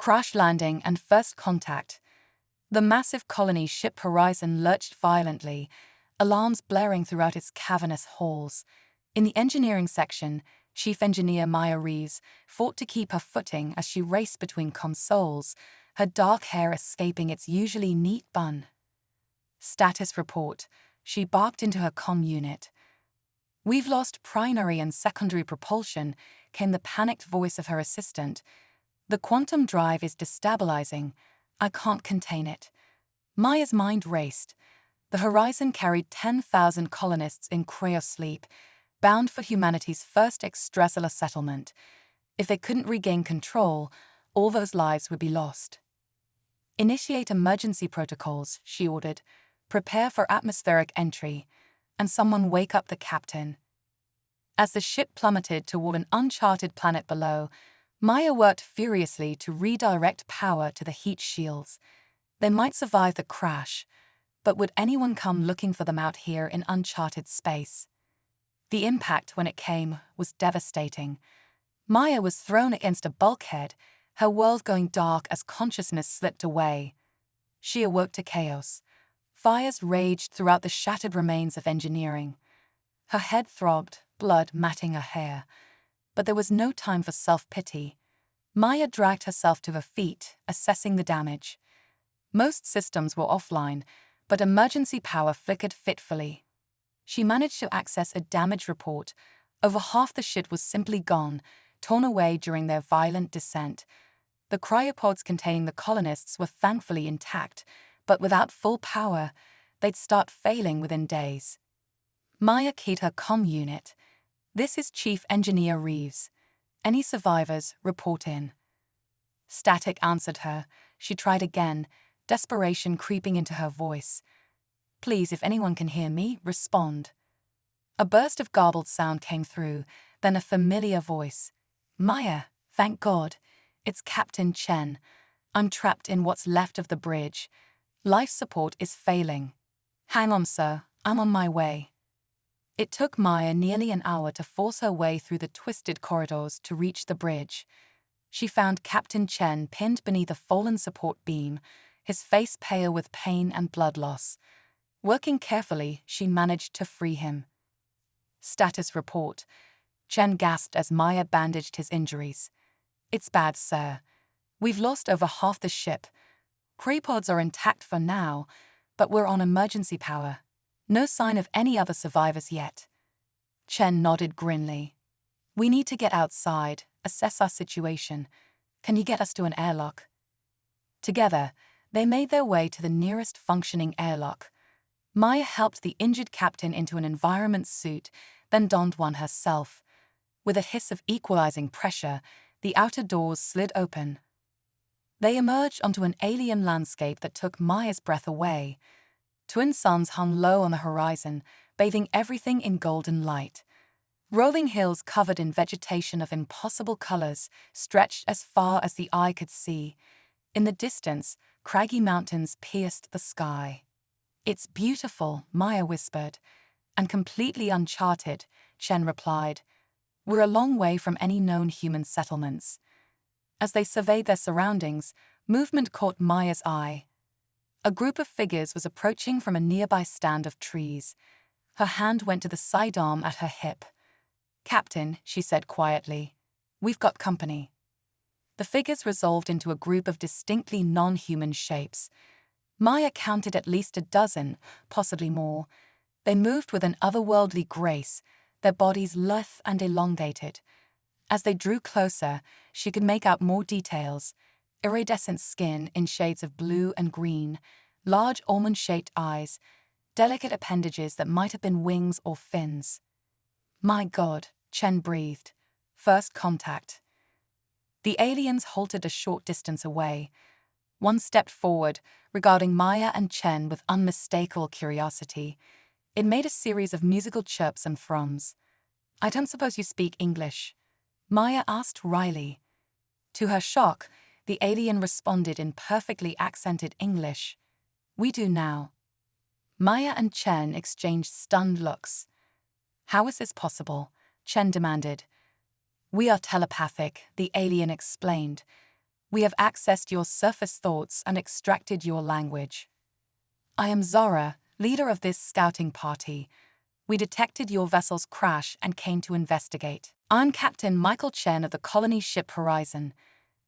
Crash landing and first contact. The massive colony ship Horizon lurched violently, alarms blaring throughout its cavernous halls. In the engineering section, Chief Engineer Maya Reeves fought to keep her footing as she raced between consoles, her dark hair escaping its usually neat bun. Status report. She barked into her comm unit. "We've lost primary and secondary propulsion," came the panicked voice of her assistant. "The quantum drive is destabilizing. I can't contain it." Maya's mind raced. The Horizon carried 10,000 colonists in cryosleep, bound for humanity's first extrasolar settlement. If they couldn't regain control, all those lives would be lost. "Initiate emergency protocols," she ordered. "Prepare for atmospheric entry. And someone wake up the captain." As the ship plummeted toward an uncharted planet below, Maya worked furiously to redirect power to the heat shields. They might survive the crash, but would anyone come looking for them out here in uncharted space? The impact, when it came, was devastating. Maya was thrown against a bulkhead, her world going dark as consciousness slipped away. She awoke to chaos. Fires raged throughout the shattered remains of engineering. Her head throbbed, blood matting her hair. But there was no time for self-pity. Maya dragged herself to her feet, assessing the damage. Most systems were offline, but emergency power flickered fitfully. She managed to access a damage report. Over half the ship was simply gone, torn away during their violent descent. The cryopods containing the colonists were thankfully intact, but without full power, they'd start failing within days. Maya keyed her comm unit. "This is Chief Engineer Reeves. Any survivors, report in." Static answered her. She tried again, desperation creeping into her voice. "Please, if anyone can hear me, respond." A burst of garbled sound came through, then a familiar voice. "Maya, thank God. It's Captain Chen. I'm trapped in what's left of the bridge. Life support is failing." "Hang on, sir. I'm on my way." It took Maya nearly an hour to force her way through the twisted corridors to reach the bridge. She found Captain Chen pinned beneath a fallen support beam, his face pale with pain and blood loss. Working carefully, she managed to free him. Status report. Chen gasped as Maya bandaged his injuries. "It's bad, sir. We've lost over half the ship. Cryopods are intact for now, but we're on emergency power. No sign of any other survivors yet." Chen nodded grimly. "We need to get outside, assess our situation. Can you get us to an airlock?" Together, they made their way to the nearest functioning airlock. Maya helped the injured captain into an environment suit, then donned one herself. With a hiss of equalizing pressure, the outer doors slid open. They emerged onto an alien landscape that took Maya's breath away. Twin suns hung low on the horizon, bathing everything in golden light. Rolling hills covered in vegetation of impossible colors stretched as far as the eye could see. In the distance, craggy mountains pierced the sky. "It's beautiful," Maya whispered. "And completely uncharted," Chen replied. "We're a long way from any known human settlements." As they surveyed their surroundings, movement caught Maya's eye. A group of figures was approaching from a nearby stand of trees. Her hand went to the sidearm at her hip. "Captain," she said quietly, "we've got company." The figures resolved into a group of distinctly non-human shapes. Maya counted at least a dozen, possibly more. They moved with an otherworldly grace, their bodies lithe and elongated. As they drew closer, she could make out more details: iridescent skin in shades of blue and green, large almond-shaped eyes, delicate appendages that might have been wings or fins. "My God," Chen breathed. "First contact." The aliens halted a short distance away. One stepped forward, regarding Maya and Chen with unmistakable curiosity. It made a series of musical chirps and thrums. "I don't suppose you speak English?" Maya asked wryly. To her shock, the alien responded in perfectly accented English. "We do now." Maya and Chen exchanged stunned looks. "How is this possible?" Chen demanded. "We are telepathic," the alien explained. We have accessed your surface thoughts and extracted your language. I am Zara, leader of this scouting party. We detected your vessel's crash and came to investigate. I'm Captain Michael Chen of the colony ship Horizon.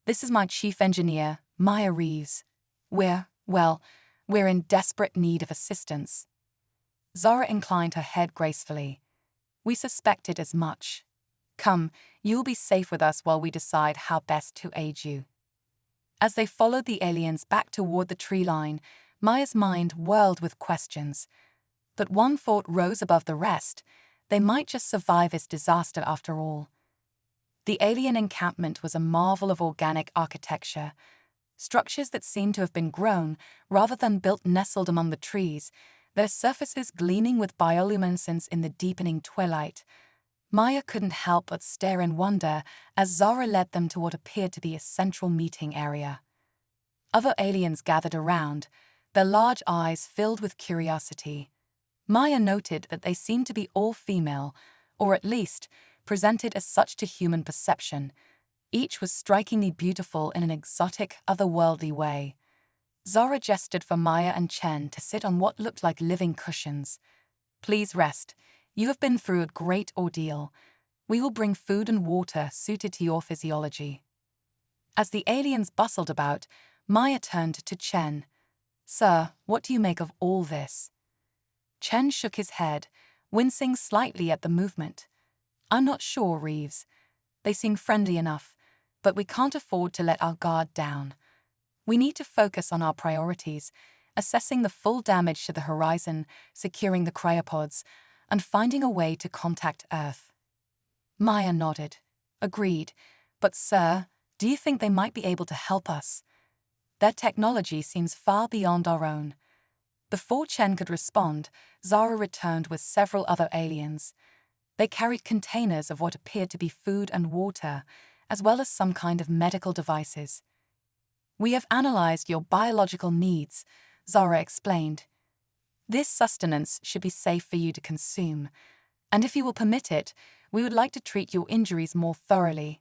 This is my chief engineer, Maya Reeves. We're in desperate need of assistance. Zara inclined her head gracefully. We suspected as much. Come, you'll be safe with us while we decide how best to aid you. As they followed the aliens back toward the tree line, Maya's mind whirled with questions. But one thought rose above the rest: they might just survive this disaster after all. The alien encampment was a marvel of organic architecture. Structures that seemed to have been grown rather than built nestled among the trees, their surfaces gleaming with bioluminescence in the deepening twilight. Maya couldn't help but stare in wonder as Zara led them to what appeared to be a central meeting area. Other aliens gathered around, their large eyes filled with curiosity. Maya noted that they seemed to be all female, or at least presented as such to human perception. Each was strikingly beautiful in an exotic, otherworldly way. Zara gestured for Maya and Chen to sit on what looked like living cushions. Please rest. You have been through a great ordeal. We will bring food and water suited to your physiology. As the aliens bustled about, Maya turned to Chen. Sir, what do you make of all this? Chen shook his head, wincing slightly at the movement. I'm not sure, Reeves. They seem friendly enough, but we can't afford to let our guard down. We need to focus on our priorities, assessing the full damage to the Horizon, securing the cryopods, and finding a way to contact Earth. Maya nodded. Agreed. But sir, do you think they might be able to help us? Their technology seems far beyond our own. Before Chen could respond, Zara returned with several other aliens. They carried containers of what appeared to be food and water, as well as some kind of medical devices. We have analyzed your biological needs, Zara explained. This sustenance should be safe for you to consume, and if you will permit it, we would like to treat your injuries more thoroughly.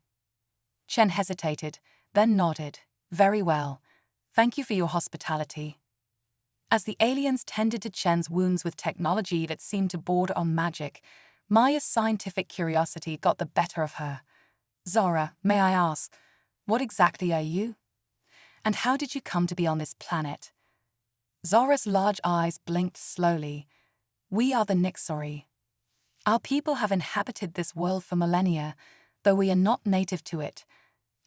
Chen hesitated, then nodded. Very well. Thank you for your hospitality. As the aliens tended to Chen's wounds with technology that seemed to border on magic, Maya's scientific curiosity got the better of her. Zara, may I ask, what exactly are you? And how did you come to be on this planet? Zara's large eyes blinked slowly. We are the Nixori. Our people have inhabited this world for millennia, though we are not native to it.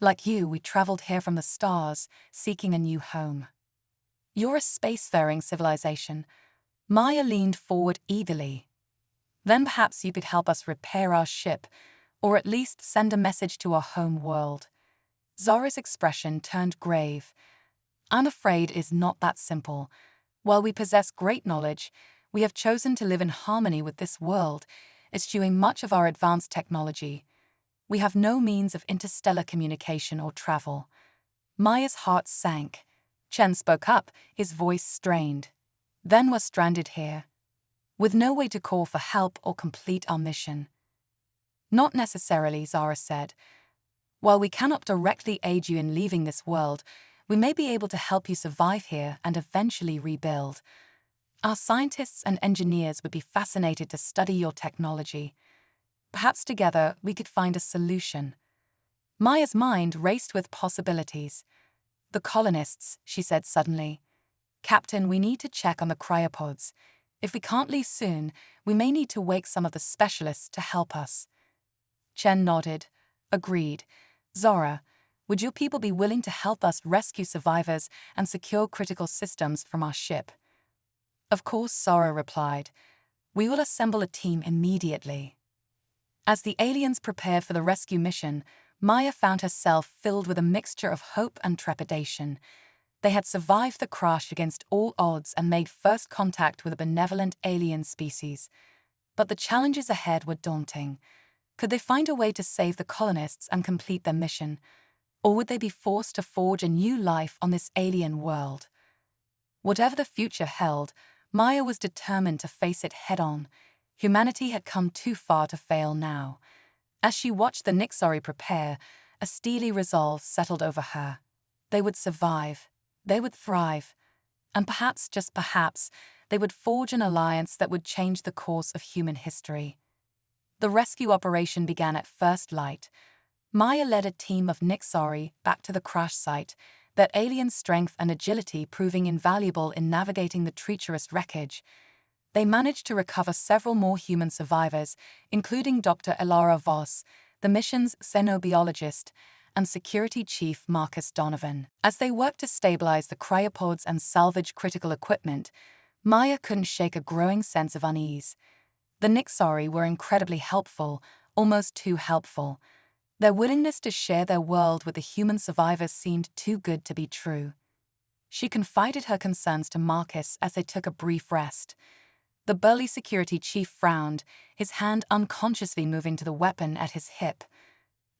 Like you, we traveled here from the stars, seeking a new home. You're a spacefaring civilization. Maya leaned forward eagerly. Then perhaps you could help us repair our ship, or at least send a message to our home world. Zara's expression turned grave. I'm afraid it is not that simple. While we possess great knowledge, we have chosen to live in harmony with this world, eschewing much of our advanced technology. We have no means of interstellar communication or travel. Maya's heart sank. Chen spoke up, his voice strained. Then we're stranded here, with no way to call for help or complete our mission. Not necessarily, Zara said. While we cannot directly aid you in leaving this world, we may be able to help you survive here and eventually rebuild. Our scientists and engineers would be fascinated to study your technology. Perhaps together we could find a solution. Maya's mind raced with possibilities. The colonists, she said suddenly. Captain, we need to check on the cryopods. If we can't leave soon, we may need to wake some of the specialists to help us. Chen nodded. Agreed. Zara, would your people be willing to help us rescue survivors and secure critical systems from our ship? Of course, Zara replied. We will assemble a team immediately. As the aliens prepared for the rescue mission, Maya found herself filled with a mixture of hope and trepidation. They had survived the crash against all odds and made first contact with a benevolent alien species. But the challenges ahead were daunting. Could they find a way to save the colonists and complete their mission? Or would they be forced to forge a new life on this alien world? Whatever the future held, Maya was determined to face it head-on. Humanity had come too far to fail now. As she watched the Nixori prepare, a steely resolve settled over her. They would survive. They would thrive. And perhaps, just perhaps, they would forge an alliance that would change the course of human history. The rescue operation began at first light. Maya led a team of Nixari back to the crash site, their alien strength and agility proving invaluable in navigating the treacherous wreckage. They managed to recover several more human survivors, including Dr. Elara Voss, the mission's xenobiologist, and security chief Marcus Donovan. As they worked to stabilize the cryopods and salvage critical equipment, Maya couldn't shake a growing sense of unease. The Nixari were incredibly helpful, almost too helpful. Their willingness to share their world with the human survivors seemed too good to be true. She confided her concerns to Marcus as they took a brief rest. The burly security chief frowned, his hand unconsciously moving to the weapon at his hip.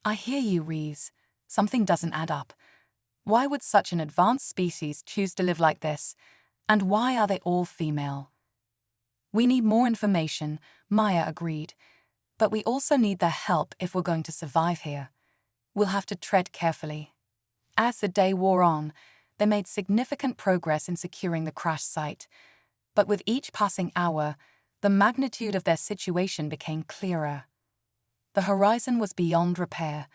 "I hear you, Reeves. Something doesn't add up. Why would such an advanced species choose to live like this? And why are they all female?" "We need more information," Maya agreed. "But we also need their help if we're going to survive here. We'll have to tread carefully." As the day wore on, they made significant progress in securing the crash site. But with each passing hour, the magnitude of their situation became clearer. The horizon was beyond repair.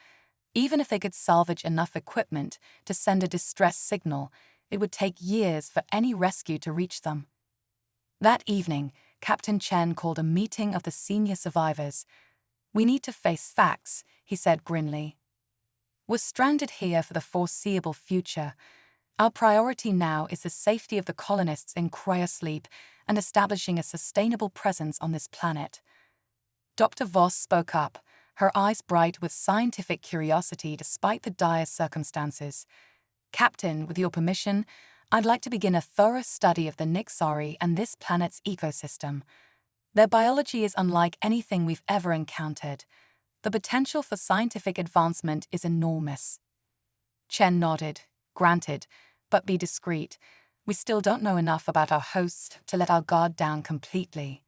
Even if they could salvage enough equipment to send a distress signal, it would take years for any rescue to reach them. That evening, Captain Chen called a meeting of the senior survivors. "We need to face facts," he said grimly. "We're stranded here for the foreseeable future. Our priority now is the safety of the colonists in cryosleep and establishing a sustainable presence on this planet." Dr. Voss spoke up, her eyes bright with scientific curiosity despite the dire circumstances. "Captain, with your permission, I'd like to begin a thorough study of the Nixari and this planet's ecosystem. Their biology is unlike anything we've ever encountered. The potential for scientific advancement is enormous." Chen nodded. "Granted, but be discreet. We still don't know enough about our hosts to let our guard down completely."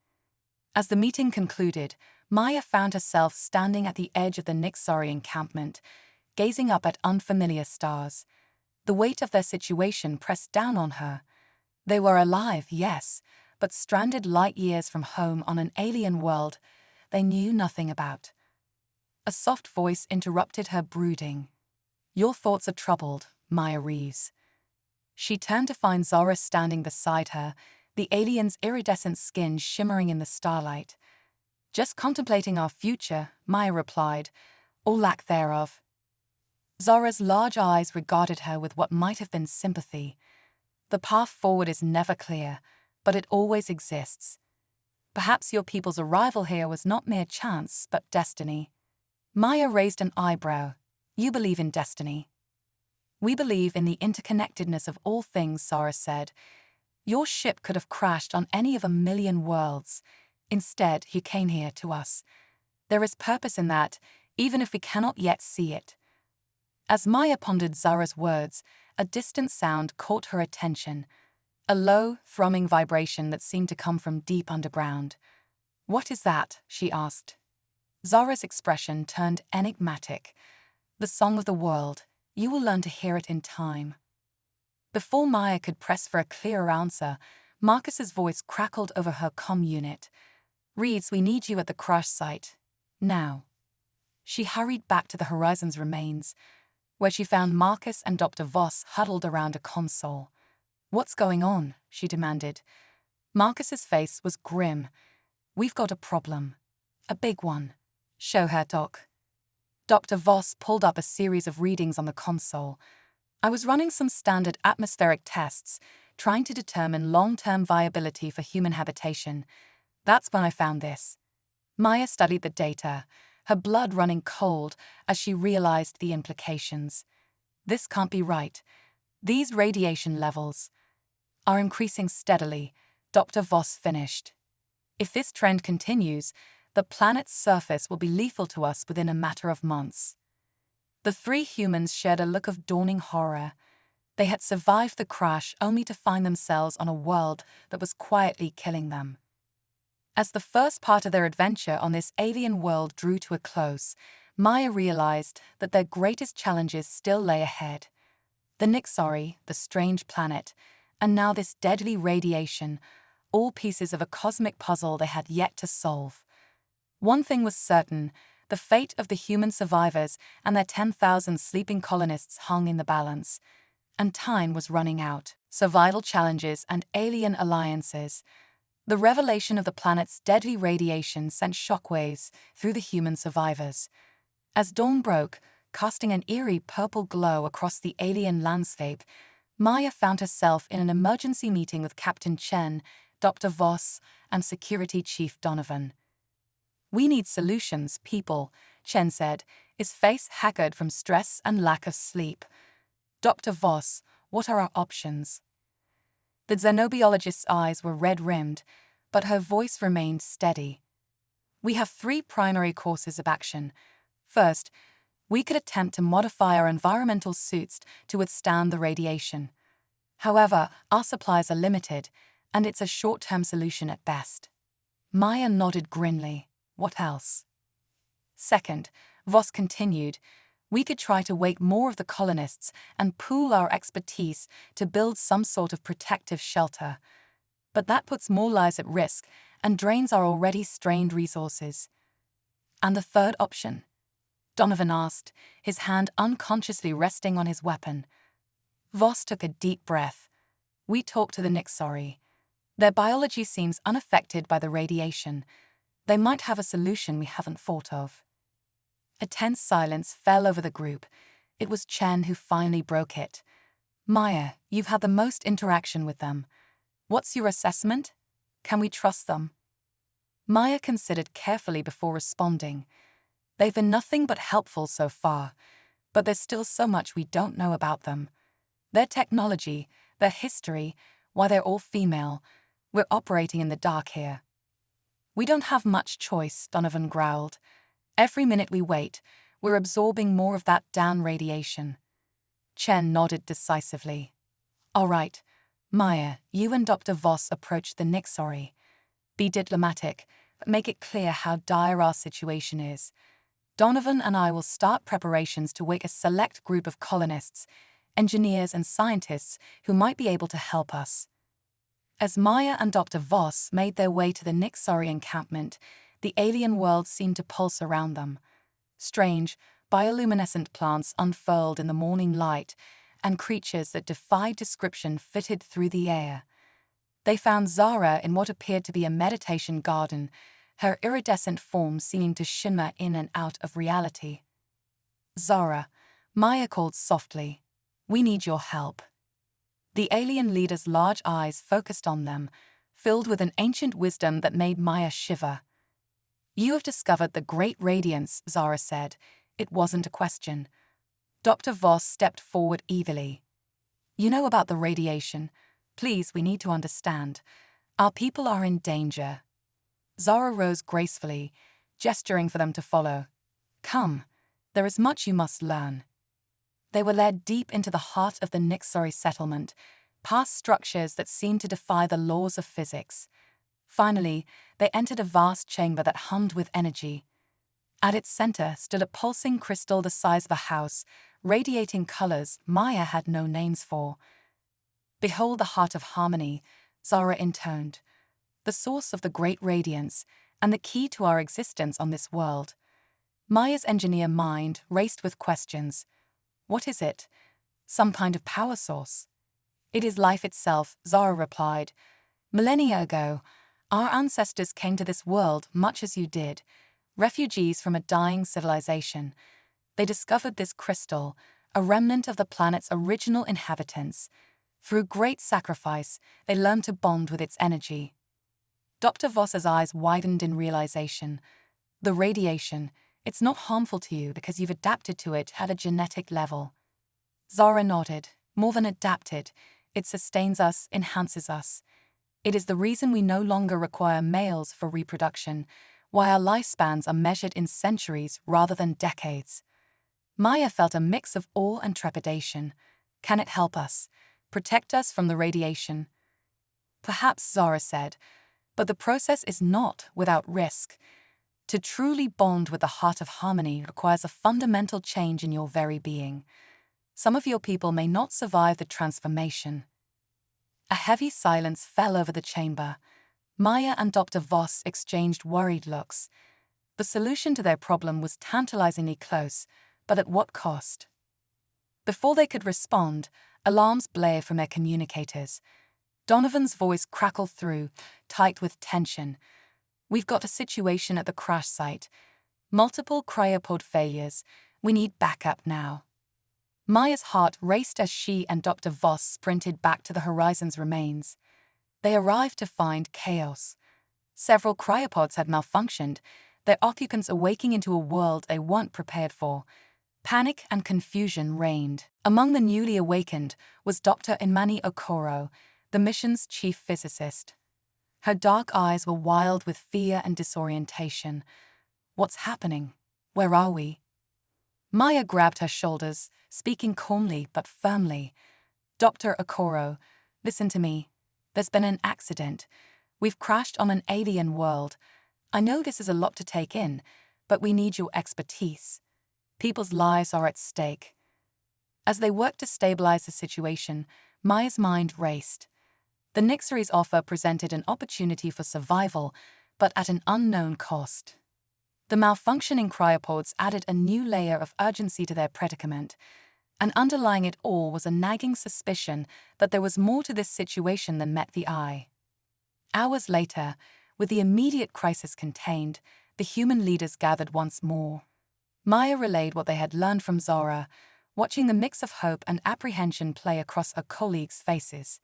As the meeting concluded, Maya found herself standing at the edge of the Nixari encampment, gazing up at unfamiliar stars. The weight of their situation pressed down on her. They were alive, yes, but stranded light years from home on an alien world they knew nothing about. A soft voice interrupted her brooding. "Your thoughts are troubled, Maya Reeves." She turned to find Zora standing beside her, the alien's iridescent skin shimmering in the starlight. "Just contemplating our future," Maya replied, "or lack thereof." Zora's large eyes regarded her with what might have been sympathy. "The path forward is never clear, but it always exists. Perhaps your people's arrival here was not mere chance, but destiny." Maya raised an eyebrow. "You believe in destiny?" "We believe in the interconnectedness of all things," Zora said. "Your ship could have crashed on any of a million worlds. Instead, you came here to us. There is purpose in that, even if we cannot yet see it." As Maya pondered Zora's words, a distant sound caught her attention. A low, thrumming vibration that seemed to come from deep underground. "What is that?" she asked. Zora's expression turned enigmatic. "The song of the world. You will learn to hear it in time." Before Maya could press for a clearer answer, Marcus's voice crackled over her comm unit. "Reeves, we need you at the crash site. Now." She hurried back to the horizon's remains, where she found Marcus and Dr. Voss huddled around a console. "What's going on?" she demanded. Marcus's face was grim. "We've got a problem. A big one. Show her, Doc." Dr. Voss pulled up a series of readings on the console. "I was running some standard atmospheric tests, trying to determine long-term viability for human habitation. That's when I found this." Maya studied the data, her blood running cold as she realized the implications. "This can't be right. These radiation levels are increasing steadily," Dr. Voss finished. "If this trend continues, the planet's surface will be lethal to us within a matter of months." The three humans shared a look of dawning horror. They had survived the crash only to find themselves on a world that was quietly killing them. As the first part of their adventure on this alien world drew to a close, Maya realized that their greatest challenges still lay ahead. the Nixori, the strange planet, and now this deadly radiation, all pieces of a cosmic puzzle they had yet to solve. One thing was certain: the fate of the human survivors and their 10,000 sleeping colonists hung in the balance. And time was running out. Survival challenges and alien alliances. The revelation of the planet's deadly radiation sent shockwaves through the human survivors. As dawn broke, casting an eerie purple glow across the alien landscape, Maya found herself in an emergency meeting with Captain Chen, Dr. Voss, and Security Chief Donovan. "We need solutions, people," Chen said, his face haggard from stress and lack of sleep. "Dr. Voss, what are our options?" The xenobiologist's eyes were red-rimmed, but her voice remained steady. "We have 3 primary courses of action. First, we could attempt to modify our environmental suits to withstand the radiation. However, our supplies are limited, and it's a short-term solution at best." Maya nodded grimly. "What else?" "Second," Voss continued, "we could try to wake more of the colonists and pool our expertise to build some sort of protective shelter. But that puts more lives at risk and drains our already strained resources." "And the third option?" Donovan asked, his hand unconsciously resting on his weapon. Voss took a deep breath. "We talked to the Nixori. Their biology seems unaffected by the radiation. They might have a solution we haven't thought of." A tense silence fell over the group. It was Chen who finally broke it. "Maya, you've had the most interaction with them. What's your assessment? Can we trust them?" Maya considered carefully before responding. "They've been nothing but helpful so far, but there's still so much we don't know about them. Their technology, their history, why they're all female. We're operating in the dark here." "We don't have much choice," Donovan growled. "Every minute we wait, we're absorbing more of that damn radiation." Chen nodded decisively. "All right, Maya, you and Dr. Voss approach the Nixori. Be diplomatic, but make it clear how dire our situation is. Donovan and I will start preparations to wake a select group of colonists, engineers and scientists who might be able to help us." As Maya and Dr. Voss made their way to the Nixori encampment, the alien world seemed to pulse around them. Strange, bioluminescent plants unfurled in the morning light, and creatures that defied description flitted through the air. They found Zara in what appeared to be a meditation garden, her iridescent form seeming to shimmer in and out of reality. "Zara," Maya called softly, "we need your help." The alien leader's large eyes focused on them, filled with an ancient wisdom that made Maya shiver. "You have discovered the great radiance," Zara said. It wasn't a question. Dr. Voss stepped forward eagerly. "You know about the radiation. Please, we need to understand. Our people are in danger." Zara rose gracefully, gesturing for them to follow. "Come, there is much you must learn." They were led deep into the heart of the Nixori settlement, past structures that seemed to defy the laws of physics. Finally, they entered a vast chamber that hummed with energy. At its center stood a pulsing crystal the size of a house, radiating colors Maya had no names for. "Behold the heart of harmony," Zara intoned. "The source of the great radiance, and the key to our existence on this world." Maya's engineer mind raced with questions. "What is it? Some kind of power source?" "It is life itself," Zara replied. "Millennia ago, our ancestors came to this world much as you did, refugees from a dying civilization. They discovered this crystal, a remnant of the planet's original inhabitants. Through great sacrifice, they learned to bond with its energy." Dr. Voss's eyes widened in realization. "The radiation, it's not harmful to you because you've adapted to it at a genetic level." Zara nodded. "More than adapted, it sustains us, enhances us. It is the reason we no longer require males for reproduction, why our lifespans are measured in centuries rather than decades." Maya felt a mix of awe and trepidation. "Can it help us? Protect us from the radiation?" "Perhaps," Zara said, "but the process is not without risk. To truly bond with the heart of harmony requires a fundamental change in your very being. Some of your people may not survive the transformation. A heavy silence fell over the chamber. Maya and Dr. Voss exchanged worried looks. The solution to their problem was tantalizingly close, but at what cost? Before they could respond, alarms blared from their communicators. Donovan's voice crackled through, tight with tension. "We've got a situation at the crash site. Multiple cryopod failures. We need backup now." Maya's heart raced as she and Dr. Voss sprinted back to the Horizon's remains. They arrived to find chaos. Several cryopods had malfunctioned, their occupants awaking into a world they weren't prepared for. Panic and confusion reigned. Among the newly awakened was Dr. Imani Okoro, the mission's chief physicist. Her dark eyes were wild with fear and disorientation. "What's happening? Where are we?" Maya grabbed her shoulders, speaking calmly but firmly. "Dr. Okoro, listen to me. There's been an accident. We've crashed on an alien world. I know this is a lot to take in, but we need your expertise. People's lives are at stake." As they worked to stabilize the situation, Maya's mind raced. The Nixery's offer presented an opportunity for survival, but at an unknown cost. The malfunctioning cryopods added a new layer of urgency to their predicament, and underlying it all was a nagging suspicion that there was more to this situation than met the eye. Hours later, with the immediate crisis contained, the human leaders gathered once more. Maya relayed what they had learned from Zora, watching the mix of hope and apprehension play across her colleagues' faces.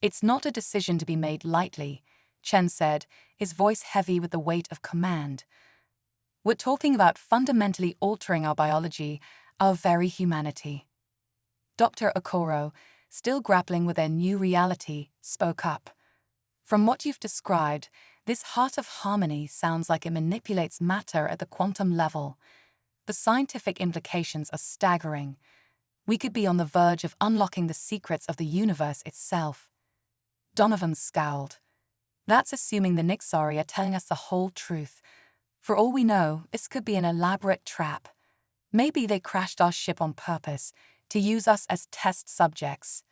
"It's not a decision to be made lightly," Chen said, his voice heavy with the weight of command. "We're talking about fundamentally altering our biology, our very humanity." Dr. Okoro, still grappling with their new reality, spoke up. "From what you've described, this heart of harmony sounds like it manipulates matter at the quantum level. The scientific implications are staggering. We could be on the verge of unlocking the secrets of the universe itself." Donovan scowled. "That's assuming the Nixari are telling us the whole truth. For all we know, this could be an elaborate trap. Maybe they crashed our ship on purpose, to use us as test subjects."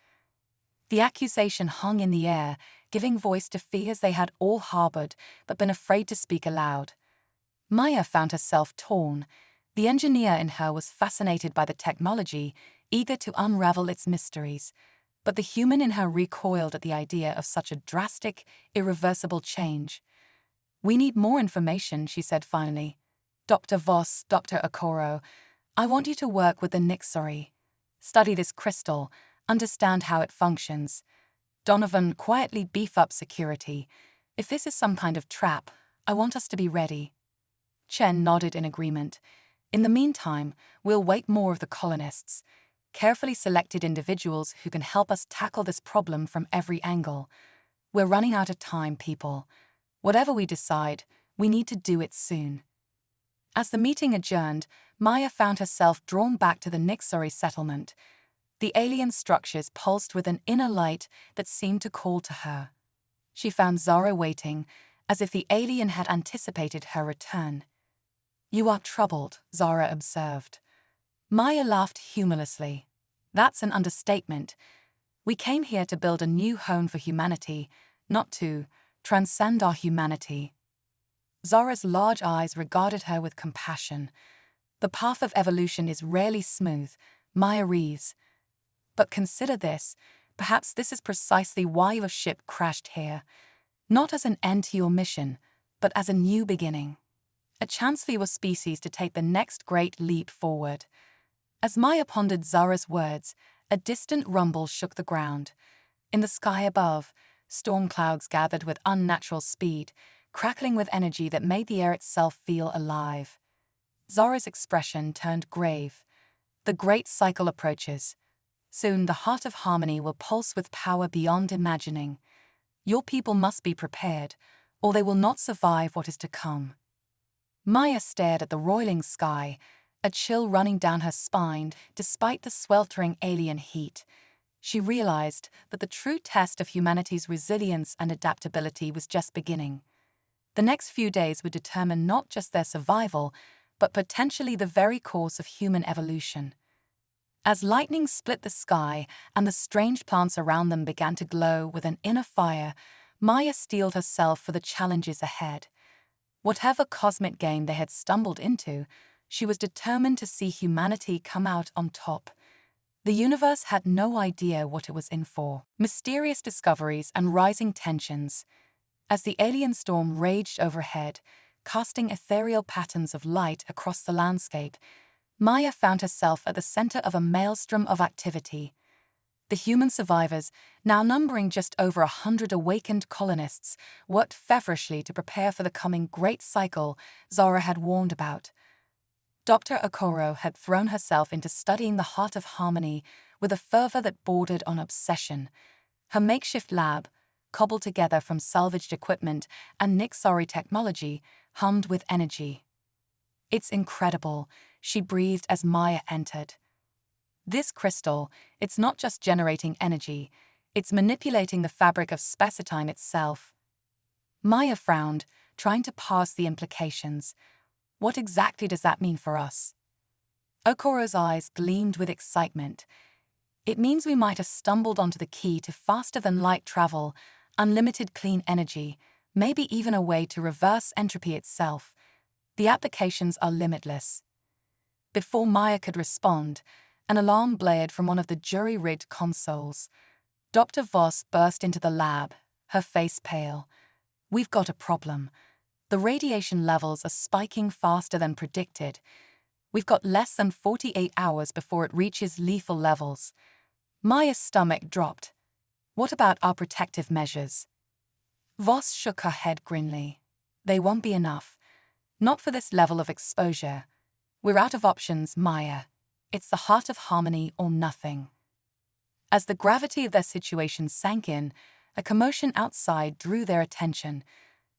The accusation hung in the air, giving voice to fears they had all harbored but been afraid to speak aloud. Maya found herself torn. The engineer in her was fascinated by the technology, eager to unravel its mysteries, but the human in her recoiled at the idea of such a drastic, irreversible change. "We need more information," she said finally. "Dr. Voss, Dr. Okoro, I want you to work with the Nixari. Study this crystal, understand how it functions. Donovan, quietly beef up security. If this is some kind of trap, I want us to be ready." Chen nodded in agreement. "In the meantime, we'll wait more of the colonists, carefully selected individuals who can help us tackle this problem from every angle. We're running out of time, people. Whatever we decide, we need to do it soon." As the meeting adjourned, Maya found herself drawn back to the Nixari settlement. The alien structures pulsed with an inner light that seemed to call to her. She found Zara waiting, as if the alien had anticipated her return. "You are troubled," Zara observed. Maya laughed humorlessly. "That's an understatement. We came here to build a new home for humanity, not to transcend our humanity." Zara's large eyes regarded her with compassion. "The path of evolution is rarely smooth," Maya reasoned. "But consider this. Perhaps this is precisely why your ship crashed here. Not as an end to your mission, but as a new beginning. A chance for your species to take the next great leap forward." As Maya pondered Zara's words, a distant rumble shook the ground. In the sky above, storm clouds gathered with unnatural speed, crackling with energy that made the air itself feel alive. Zara's expression turned grave. "The great cycle approaches. Soon the heart of harmony will pulse with power beyond imagining. Your people must be prepared, or they will not survive what is to come." Maya stared at the roiling sky, a chill running down her spine despite the sweltering alien heat. She realized that the true test of humanity's resilience and adaptability was just beginning. The next few days would determine not just their survival, but potentially the very course of human evolution. As lightning split the sky and the strange plants around them began to glow with an inner fire, Maya steeled herself for the challenges ahead. Whatever cosmic game they had stumbled into, she was determined to see humanity come out on top. The universe had no idea what it was in for. Mysterious discoveries and rising tensions. As the alien storm raged overhead, casting ethereal patterns of light across the landscape, Maya found herself at the center of a maelstrom of activity. The human survivors, now numbering just over 100 awakened colonists, worked feverishly to prepare for the coming great cycle Zara had warned about. Dr. Okoro had thrown herself into studying the heart of harmony with a fervor that bordered on obsession. Her makeshift lab, cobbled together from salvaged equipment and Nixari technology, hummed with energy. "It's incredible," she breathed as Maya entered. "This crystal, it's not just generating energy, it's manipulating the fabric of space-time itself." Maya frowned, trying to parse the implications. What exactly does that mean for us? Okoro's eyes gleamed with excitement. "It means we might have stumbled onto the key to faster-than-light travel, unlimited clean energy, maybe even a way to reverse entropy itself. The applications are limitless." Before Maya could respond, an alarm blared from one of the jury-rigged consoles. Dr. Voss burst into the lab, her face pale. "We've got a problem. The radiation levels are spiking faster than predicted. We've got less than 48 hours before it reaches lethal levels." Maya's stomach dropped. "What about our protective measures?" Voss shook her head grimly. "They won't be enough. Not for this level of exposure. We're out of options, Maya. It's the heart of harmony or nothing." As the gravity of their situation sank in, a commotion outside drew their attention.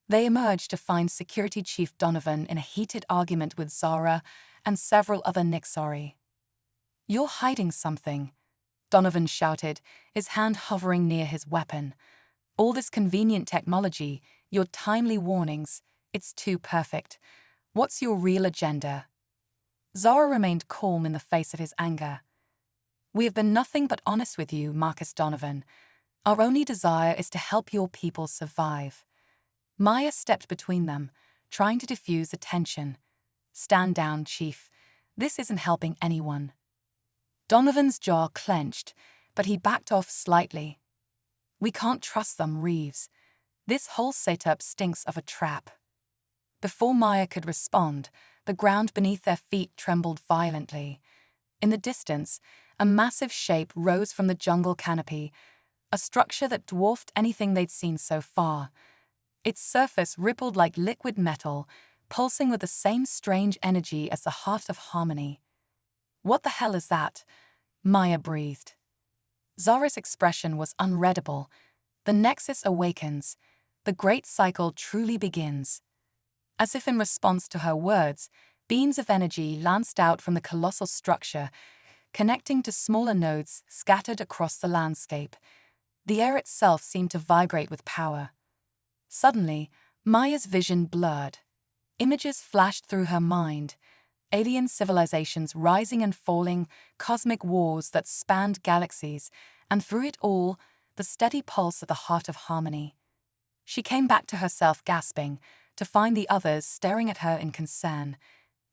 They emerged to find Security Chief Donovan in a heated argument with Zara and several other Nixari. "You're hiding something," Donovan shouted, his hand hovering near his weapon. "All this convenient technology, your timely warnings, it's too perfect. What's your real agenda?" Zara remained calm in the face of his anger. "We have been nothing but honest with you, Marcus Donovan. Our only desire is to help your people survive." Maya stepped between them, trying to diffuse the tension. "Stand down, Chief. This isn't helping anyone." Donovan's jaw clenched, but he backed off slightly. "We can't trust them, Reeves. This whole setup stinks of a trap." Before Maya could respond, the ground beneath their feet trembled violently. In the distance, a massive shape rose from the jungle canopy, a structure that dwarfed anything they'd seen so far. Its surface rippled like liquid metal, pulsing with the same strange energy as the heart of harmony. "What the hell is that?" Maya breathed. Zara's expression was unreadable. "The Nexus awakens. The great cycle truly begins." As if in response to her words, beams of energy lanced out from the colossal structure, connecting to smaller nodes scattered across the landscape. The air itself seemed to vibrate with power. Suddenly, Maya's vision blurred. Images flashed through her mind. Alien civilizations rising and falling, cosmic wars that spanned galaxies, and through it all, the steady pulse of the heart of harmony. She came back to herself gasping, to find the others staring at her in concern.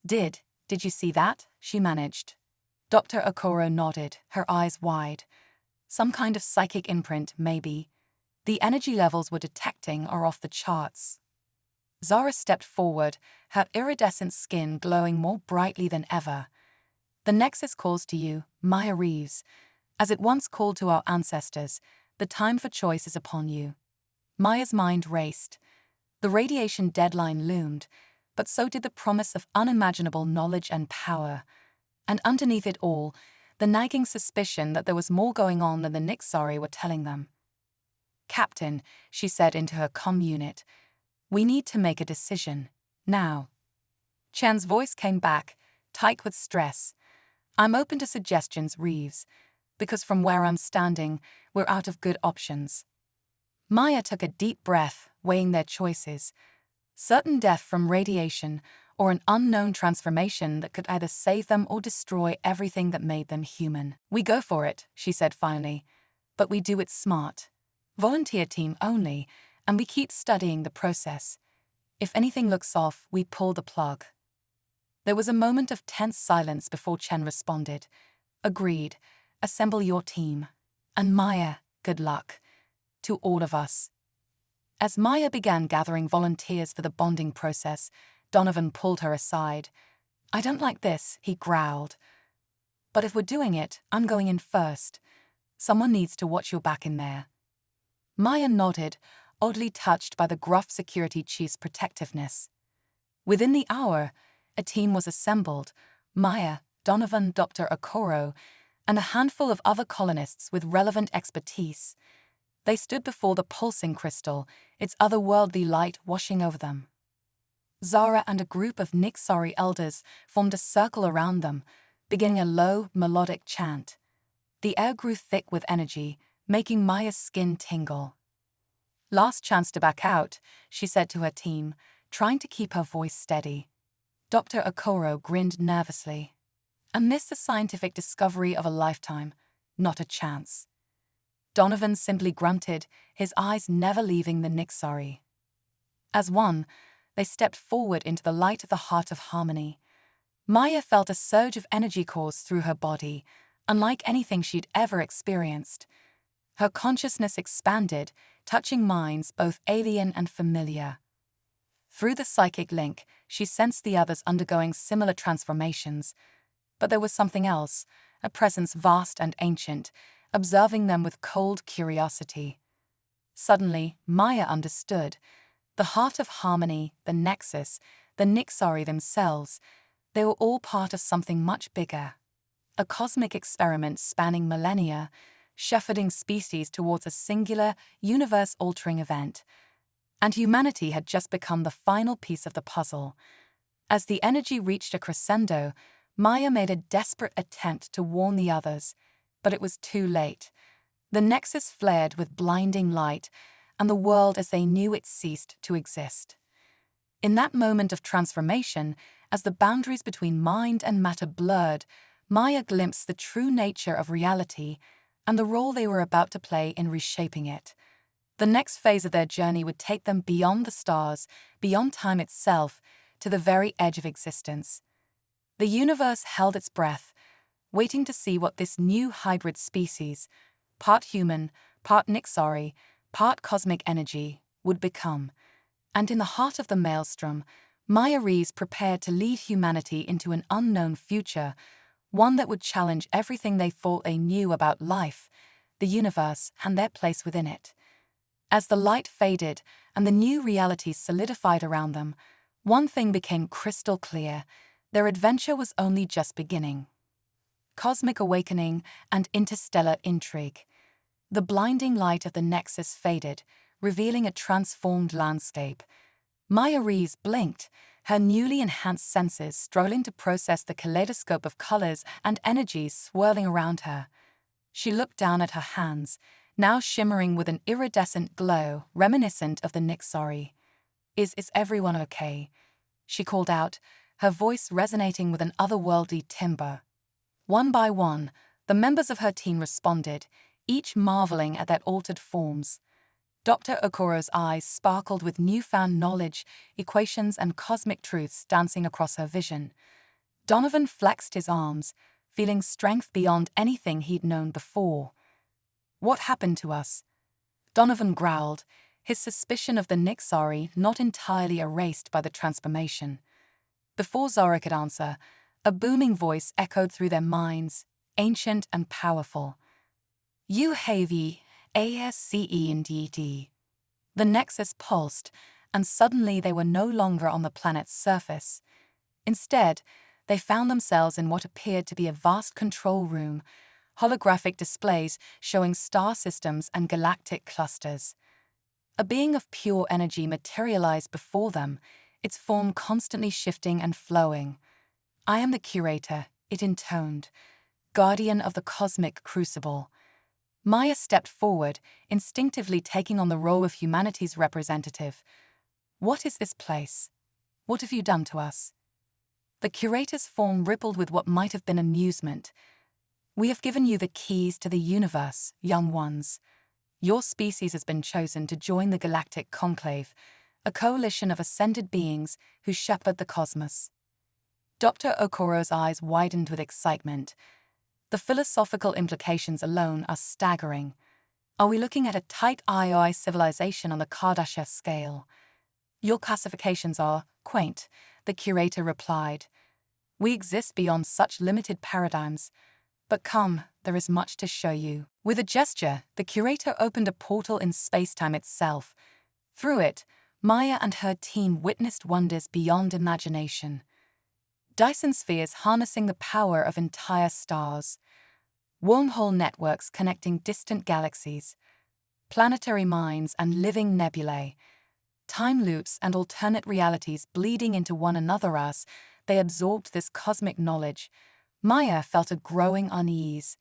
Did you see that?" she managed. Dr. Okoro nodded, her eyes wide. "Some kind of psychic imprint, maybe. The energy levels we're detecting are off the charts." Zara stepped forward, her iridescent skin glowing more brightly than ever. "The Nexus calls to you, Maya Reeves. As it once called to our ancestors, the time for choice is upon you." Maya's mind raced. The radiation deadline loomed, but so did the promise of unimaginable knowledge and power. And underneath it all, the nagging suspicion that there was more going on than the Nixari were telling them. "Captain," she said into her comm unit, "we need to make a decision. Now." Chan's voice came back, tight with stress. "I'm open to suggestions, Reeves, because from where I'm standing, we're out of good options." Maya took a deep breath, weighing their choices. Certain death from radiation, or an unknown transformation that could either save them or destroy everything that made them human. "We go for it," she said finally, "but we do it smart. Volunteer team only, and we keep studying the process. If anything looks off, we pull the plug." There was a moment of tense silence before Chen responded. "Agreed. Assemble your team. And Maya, good luck. To all of us." As Maya began gathering volunteers for the bonding process, Donovan pulled her aside. "I don't like this," he growled. "But if we're doing it, I'm going in first. Someone needs to watch your back in there." Maya nodded, oddly touched by the gruff security chief's protectiveness. Within the hour, a team was assembled: Maya, Donovan, Dr. Okoro, and a handful of other colonists with relevant expertise. They stood before the pulsing crystal, its otherworldly light washing over them. Zara and a group of Nixari elders formed a circle around them, beginning a low, melodic chant. The air grew thick with energy, making Maya's skin tingle. "Last chance to back out," she said to her team, trying to keep her voice steady. Dr. Okoro grinned nervously. "And this the scientific discovery of a lifetime, not a chance." Donovan simply grunted, his eyes never leaving the Nixari. As one, they stepped forward into the light of the heart of harmony. Maya felt a surge of energy course through her body, unlike anything she'd ever experienced. Her consciousness expanded, touching minds both alien and familiar. Through the psychic link, she sensed the others undergoing similar transformations. But there was something else, a presence vast and ancient, observing them with cold curiosity. Suddenly, Maya understood. The heart of harmony, the nexus, the Nixari themselves, they were all part of something much bigger. A cosmic experiment spanning millennia, shepherding species towards a singular, universe-altering event. And humanity had just become the final piece of the puzzle. As the energy reached a crescendo, Maya made a desperate attempt to warn the others, but it was too late. The nexus flared with blinding light, and the world as they knew it ceased to exist. In that moment of transformation, as the boundaries between mind and matter blurred, Maya glimpsed the true nature of reality and the role they were about to play in reshaping it. The next phase of their journey would take them beyond the stars, beyond time itself, to the very edge of existence. The universe held its breath, waiting to see what this new hybrid species, part human, part Nixari, part cosmic energy, would become. And in the heart of the maelstrom, Maya Reeves prepared to lead humanity into an unknown future, one that would challenge everything they thought they knew about life, the universe, and their place within it. As the light faded and the new reality solidified around them, one thing became crystal clear: their adventure was only just beginning. Cosmic awakening and interstellar intrigue. The blinding light of the nexus faded, revealing a transformed landscape. Maya Reeves blinked, her newly enhanced senses struggling to process the kaleidoscope of colors and energies swirling around her. She looked down at her hands, now shimmering with an iridescent glow reminiscent of the Nixari. Is everyone okay?" she called out, her voice resonating with an otherworldly timbre. One by one, the members of her team responded, each marveling at their altered forms. Dr. Okoro's eyes sparkled with newfound knowledge, equations and cosmic truths dancing across her vision. Donovan flexed his arms, feeling strength beyond anything he'd known before. "What happened to us?" Donovan growled, his suspicion of the Nixari not entirely erased by the transformation. Before Zara could answer, a booming voice echoed through their minds, ancient and powerful. "UHV, ASCE. The nexus pulsed, and suddenly they were no longer on the planet's surface. Instead, they found themselves in what appeared to be a vast control room, holographic displays showing star systems and galactic clusters. A being of pure energy materialized before them, its form constantly shifting and flowing. "I am the curator," it intoned, "guardian of the cosmic crucible." Maya stepped forward, instinctively taking on the role of humanity's representative. "What is this place? What have you done to us?" The curator's form rippled with what might have been amusement. "We have given you the keys to the universe, young ones. Your species has been chosen to join the Galactic Conclave, a coalition of ascended beings who shepherd the cosmos." Dr. Okoro's eyes widened with excitement. The philosophical implications alone are staggering. Are we looking at a tight IOI civilization on the Kardashev scale? "Your classifications are quaint," the curator replied. "We exist beyond such limited paradigms. But come, there is much to show you." With a gesture, the curator opened a portal in spacetime itself. Through it, Maya and her team witnessed wonders beyond imagination. Dyson spheres harnessing the power of entire stars, wormhole networks connecting distant galaxies, planetary mines and living nebulae, time loops and alternate realities bleeding into one another as they absorbed this cosmic knowledge. Maya felt a growing unease.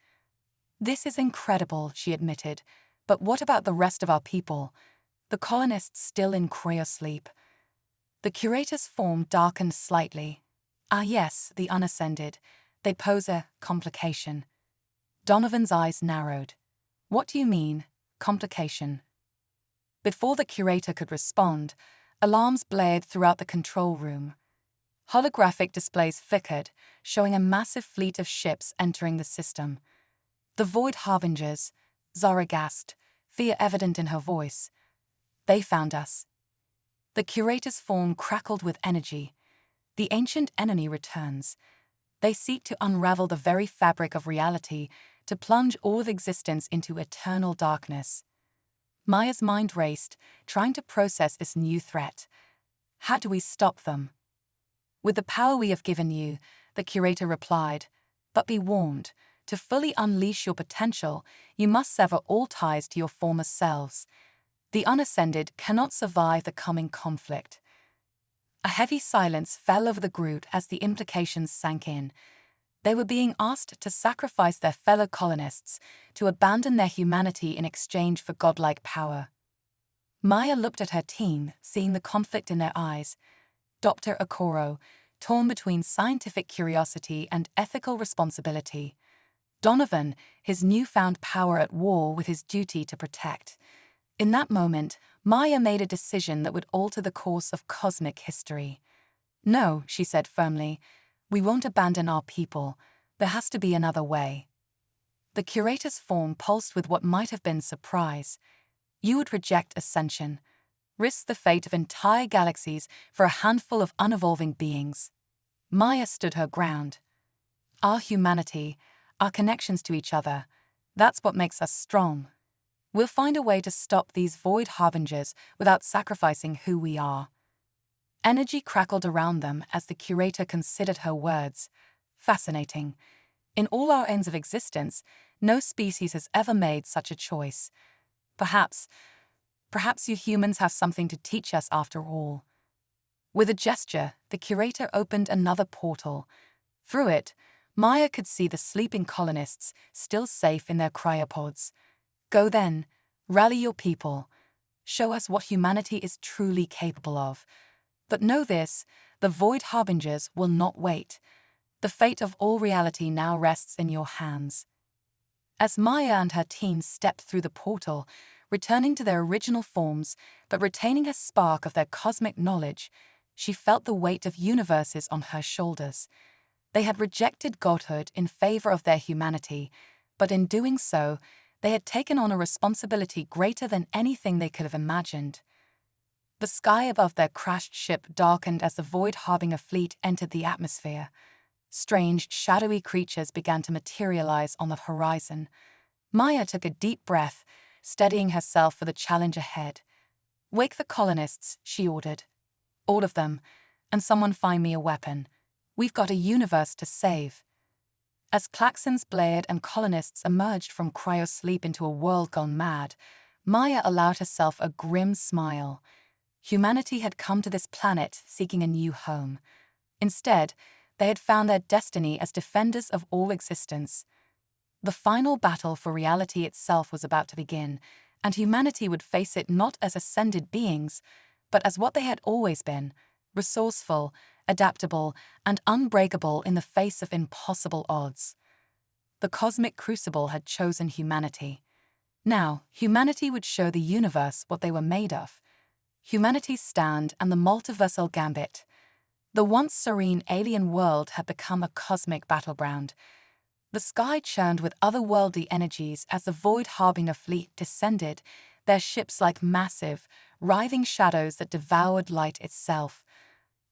"This is incredible," she admitted, "but what about the rest of our people? The colonists still in cryosleep?" The curator's form darkened slightly. "Ah yes, the unascended. They pose a complication." Donovan's eyes narrowed. "What do you mean, complication?" Before the curator could respond, alarms blared throughout the control room. Holographic displays flickered, showing a massive fleet of ships entering the system. "The Void Harbingers," Zara gasped, fear evident in her voice. "They found us." The curator's form crackled with energy. "The ancient enemy returns. They seek to unravel the very fabric of reality, to plunge all of existence into eternal darkness." Maya's mind raced, trying to process this new threat. "How do we stop them?" "With the power we have given you," the curator replied. "But be warned, to fully unleash your potential, you must sever all ties to your former selves. The unascended cannot survive the coming conflict." A heavy silence fell over the group as the implications sank in. They were being asked to sacrifice their fellow colonists, to abandon their humanity in exchange for godlike power. Maya looked at her team, seeing the conflict in their eyes. Dr. Okoro, torn between scientific curiosity and ethical responsibility. Donovan, his newfound power at war with his duty to protect. In that moment, Maya made a decision that would alter the course of cosmic history. "No," she said firmly, "we won't abandon our people. There has to be another way." The curator's form pulsed with what might have been surprise. "You would reject ascension, risk the fate of entire galaxies for a handful of unevolving beings." Maya stood her ground. "Our humanity, our connections to each other, that's what makes us strong. We'll find a way to stop these void harbingers without sacrificing who we are." Energy crackled around them as the curator considered her words. Fascinating. In all our ends of existence, no species has ever made such a choice. Perhaps you humans have something to teach us after all." With a gesture, the curator opened another portal. Through it, Maya could see the sleeping colonists still safe in their cryopods. "Go then, rally your people. Show us what humanity is truly capable of. But know this, the Void Harbingers will not wait. The fate of all reality now rests in your hands." As Maya and her team stepped through the portal, returning to their original forms but retaining a spark of their cosmic knowledge, she felt the weight of universes on her shoulders. They had rejected godhood in favor of their humanity, but in doing so, they had taken on a responsibility greater than anything they could have imagined. The sky above their crashed ship darkened as the Void Harbinger fleet entered the atmosphere. Strange, shadowy creatures began to materialize on the horizon. Maya took a deep breath, steadying herself for the challenge ahead. "Wake the colonists," she ordered. "All of them, and someone find me a weapon. We've got a universe to save." As klaxons blared and colonists emerged from cryosleep into a world gone mad, Maya allowed herself a grim smile. Humanity had come to this planet seeking a new home. Instead, they had found their destiny as defenders of all existence. The final battle for reality itself was about to begin, and humanity would face it not as ascended beings, but as what they had always been, resourceful, adaptable, and unbreakable in the face of impossible odds. The cosmic crucible had chosen humanity. Now, humanity would show the universe what they were made of. Humanity's stand and the multiversal gambit. The once serene alien world had become a cosmic battleground. The sky churned with otherworldly energies as the Void Harbinger fleet descended, their ships like massive, writhing shadows that devoured light itself.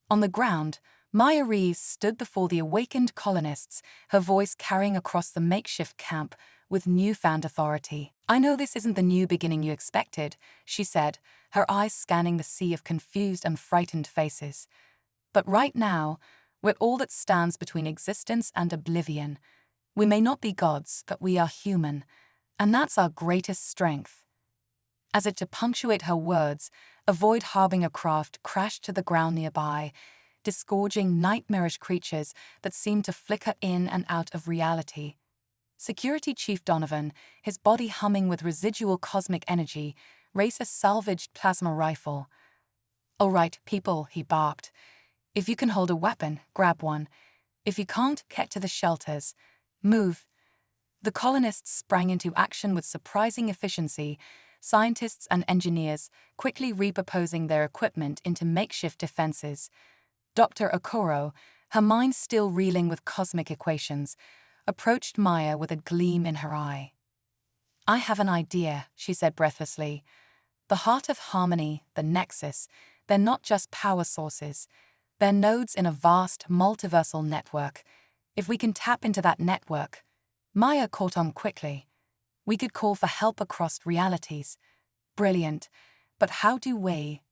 On the ground, Maya Reeves stood before the awakened colonists, her voice carrying across the makeshift camp with newfound authority. "I know this isn't the new beginning you expected," she said, her eyes scanning the sea of confused and frightened faces. "But right now, we're all that stands between existence and oblivion. We may not be gods, but we are human, and that's our greatest strength." As if to punctuate her words, a Void Harbinger craft crashed to the ground nearby, disgorging nightmarish creatures that seemed to flicker in and out of reality. Security Chief Donovan, his body humming with residual cosmic energy, raised a salvaged plasma rifle. "All right, people," he barked. "If you can hold a weapon, grab one. If you can't, get to the shelters. Move." The colonists sprang into action with surprising efficiency, scientists and engineers quickly repurposing their equipment into makeshift defenses. Dr. Okoro, her mind still reeling with cosmic equations, approached Maya with a gleam in her eye. "I have an idea," she said breathlessly. "The heart of harmony, the nexus, they're not just power sources. They're nodes in a vast, multiversal network. If we can tap into that network..." Maya caught on quickly. "We could call for help across realities." "Brilliant. But how do we..."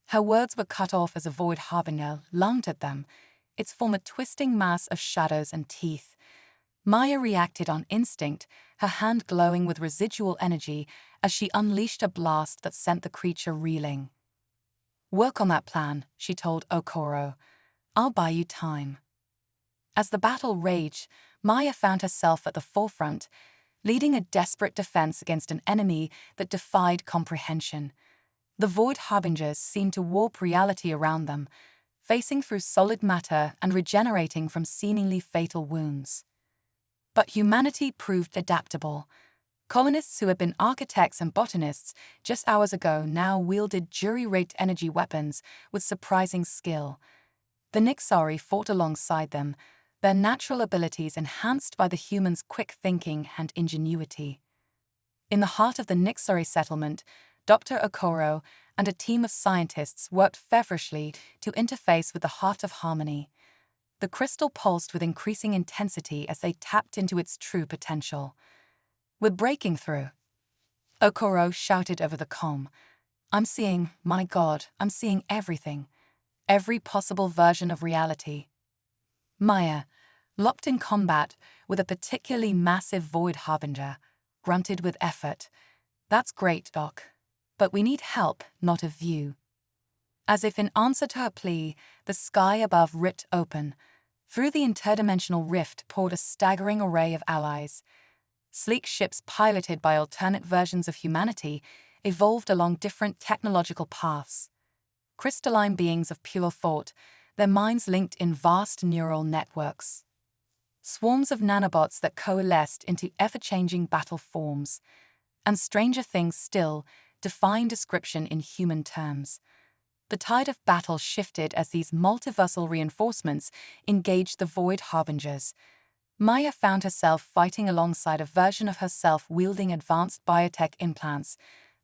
Her words were cut off as a Void Harbinger lunged at them, its form a twisting mass of shadows and teeth. Maya reacted on instinct, her hand glowing with residual energy as she unleashed a blast that sent the creature reeling. "Work on that plan," she told Okoro. "I'll buy you time." As the battle raged, Maya found herself at the forefront, leading a desperate defense against an enemy that defied comprehension. The Void Harbingers seemed to warp reality around them, facing through solid matter and regenerating from seemingly fatal wounds. But humanity proved adaptable. Colonists who had been architects and botanists just hours ago now wielded jury-rigged energy weapons with surprising skill. The Nixari fought alongside them, their natural abilities enhanced by the humans' quick thinking and ingenuity. In the heart of the Nixari settlement, Dr. Okoro and a team of scientists worked feverishly to interface with the heart of harmony. The crystal pulsed with increasing intensity as they tapped into its true potential. "We're breaking through," Okoro shouted over the comm. My God, I'm seeing everything. Every possible version of reality." Maya, locked in combat with a particularly massive Void Harbinger, grunted with effort. "That's great, Doc. But we need help, not a view." As if in answer to her plea, the sky above ripped open. Through the interdimensional rift poured a staggering array of allies. Sleek ships piloted by alternate versions of humanity evolved along different technological paths. Crystalline beings of pure thought, their minds linked in vast neural networks. Swarms of nanobots that coalesced into ever-changing battle forms. And stranger things still, defying description in human terms. The tide of battle shifted as these multiversal reinforcements engaged the Void Harbingers. Maya found herself fighting alongside a version of herself wielding advanced biotech implants,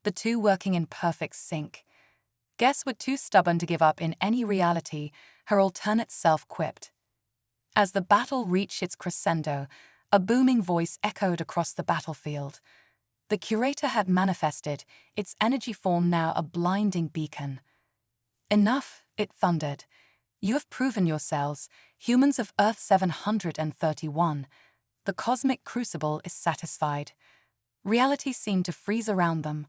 the two working in perfect sync. "Guess we're too stubborn to give up in any reality," her alternate self quipped. As the battle reached its crescendo, a booming voice echoed across the battlefield. The curator had manifested, its energy form now a blinding beacon. "Enough," it thundered. "You have proven yourselves, humans of Earth 731. The cosmic crucible is satisfied." Reality seemed to freeze around them.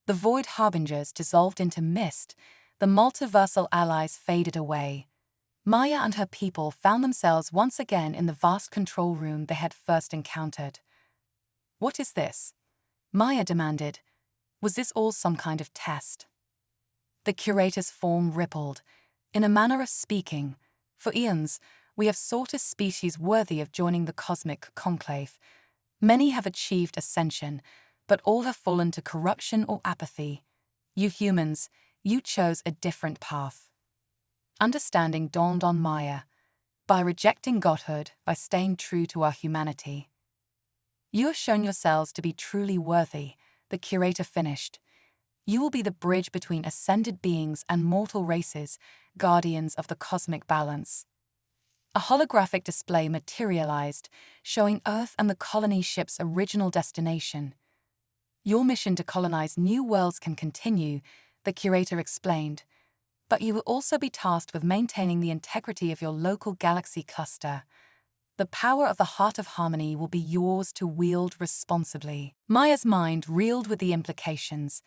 The Void Harbingers dissolved into mist, the multiversal allies faded away. Maya and her people found themselves once again in the vast control room they had first encountered. "What is this?" Maya demanded. "Was this all some kind of test?" The curator's form rippled. In a manner of speaking, for eons, we have sought a species worthy of joining the cosmic conclave. Many have achieved ascension, but all have fallen to corruption or apathy. You humans, you chose a different path. Understanding dawned on Maya. By rejecting godhood, by staying true to our humanity. You have shown yourselves to be truly worthy, the curator finished. You will be the bridge between ascended beings and mortal races, guardians of the cosmic balance. A holographic display materialized, showing Earth and the colony ship's original destination. Your mission to colonize new worlds can continue, the curator explained, but you will also be tasked with maintaining the integrity of your local galaxy cluster. The power of the Heart of Harmony will be yours to wield responsibly. Maya's mind reeled with the implications.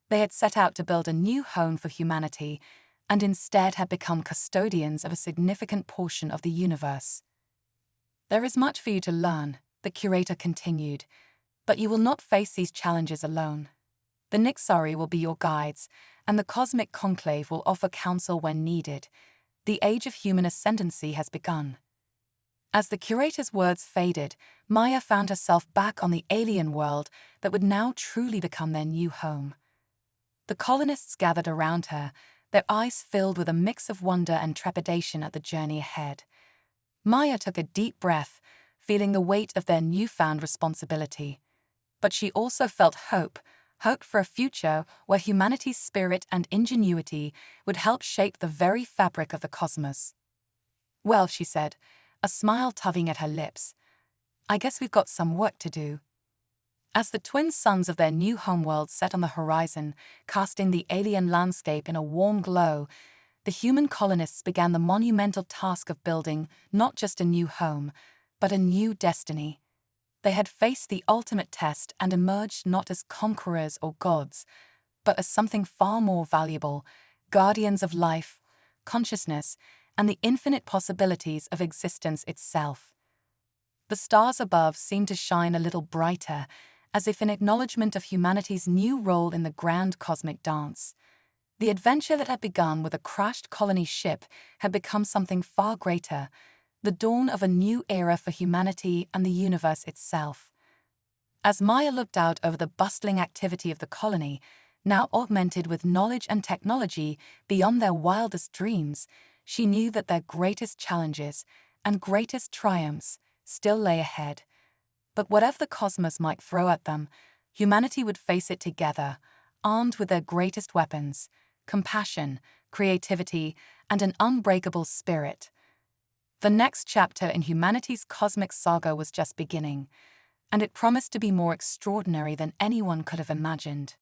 They had set out to build a new home for humanity, and instead had become custodians of a significant portion of the universe. There is much for you to learn, the curator continued, but you will not face these challenges alone. The Nixari will be your guides, and the cosmic conclave will offer counsel when needed. The age of human ascendancy has begun. As the curator's words faded, Maya found herself back on the alien world that would now truly become their new home. The colonists gathered around her, their eyes filled with a mix of wonder and trepidation at the journey ahead. Maya took a deep breath, feeling the weight of their newfound responsibility. But she also felt hope for a future where humanity's spirit and ingenuity would help shape the very fabric of the cosmos. Well, she said, a smile tugging at her lips, I guess we've got some work to do. As the twin suns of their new homeworld set on the horizon, casting the alien landscape in a warm glow, the human colonists began the monumental task of building not just a new home, but a new destiny. They had faced the ultimate test and emerged not as conquerors or gods, but as something far more valuable, guardians of life, consciousness, and the infinite possibilities of existence itself. The stars above seemed to shine a little brighter, as if in acknowledgement of humanity's new role in the grand cosmic dance. The adventure that had begun with a crashed colony ship had become something far greater, the dawn of a new era for humanity and the universe itself. As Maya looked out over the bustling activity of the colony, now augmented with knowledge and technology beyond their wildest dreams, she knew that their greatest challenges and greatest triumphs still lay ahead. But whatever the cosmos might throw at them, humanity would face it together, armed with their greatest weapons, compassion, creativity, and an unbreakable spirit. The next chapter in humanity's cosmic saga was just beginning, and it promised to be more extraordinary than anyone could have imagined.